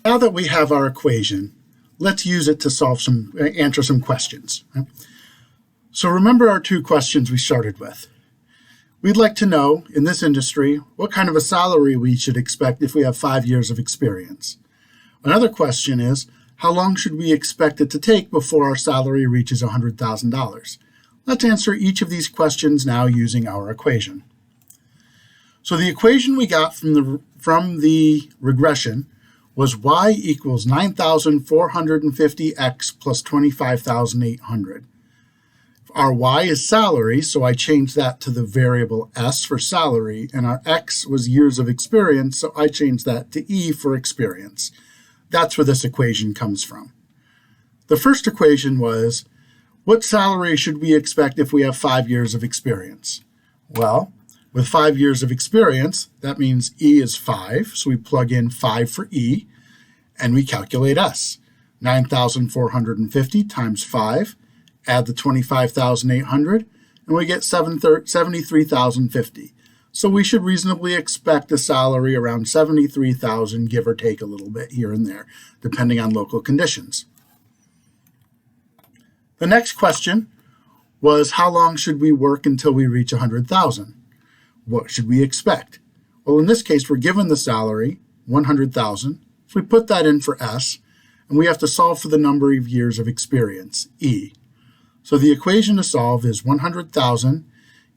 Now that we have our equation, let's use it to answer some questions. So remember our two questions we started with. We'd like to know, in this industry, what kind of a salary we should expect if we have 5 years of experience. Another question is, how long should we expect it to take before our salary reaches $100,000? Let's answer each of these questions now using our equation. So the equation we got from the regression was y equals 9,450x plus 25,800. Our y is salary, so I changed that to the variable s for salary, and our x was years of experience, so I changed that to e for experience. That's where this equation comes from. The first equation was, what salary should we expect if we have 5 years of experience? Well, with 5 years of experience, that means E is 5, so we plug in 5 for E, and we calculate S. 9,450 times 5, add the 25,800, and we get 73,050. So we should reasonably expect a salary around 73,000, give or take a little bit here and there, depending on local conditions. The next question was, how long should we work until we reach 100,000? What should we expect? Well, in this case, we're given the salary, 100,000. So we put that in for S, and we have to solve for the number of years of experience, E. So the equation to solve is 100,000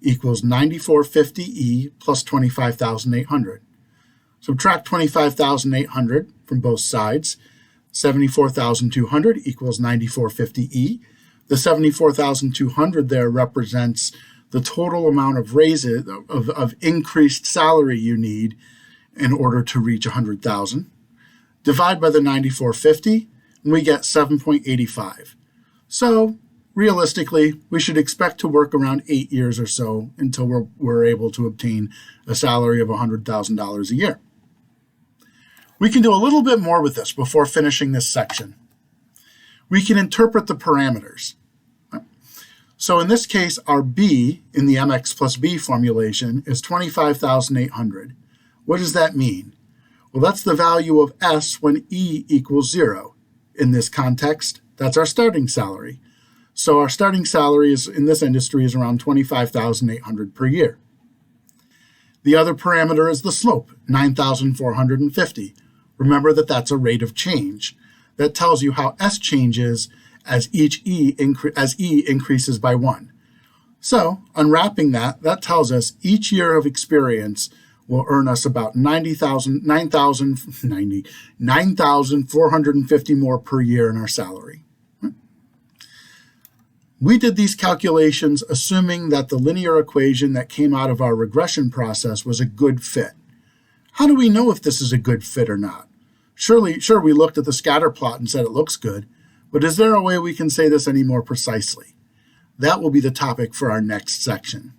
equals 9450E plus 25,800. Subtract 25,800 from both sides. 74,200 equals 9450E. The 74,200 there represents the total amount of raises, of increased salary you need in order to reach 100,000. Divide by the 9450, and we get 7.85. So realistically, we should expect to work around 8 years or so until we're able to obtain a salary of $100,000 a year. We can do a little bit more with this before finishing this section. We can interpret the parameters. So in this case, our B in the mx plus b formulation is 25,800. What does that mean? Well, that's the value of S when E equals 0. In this context, that's our starting salary. So our starting salary in this industry is around 25,800 per year. The other parameter is the slope, 9,450. Remember that that's a rate of change. That tells you how S changes as E increases by 1. So unwrapping that tells us each year of experience will earn us about 9,450 more per year in our salary. We did these calculations assuming that the linear equation that came out of our regression process was a good fit. How do we know if this is a good fit or not? Sure, we looked at the scatter plot and said it looks good, but is there a way we can say this any more precisely? That will be the topic for our next section.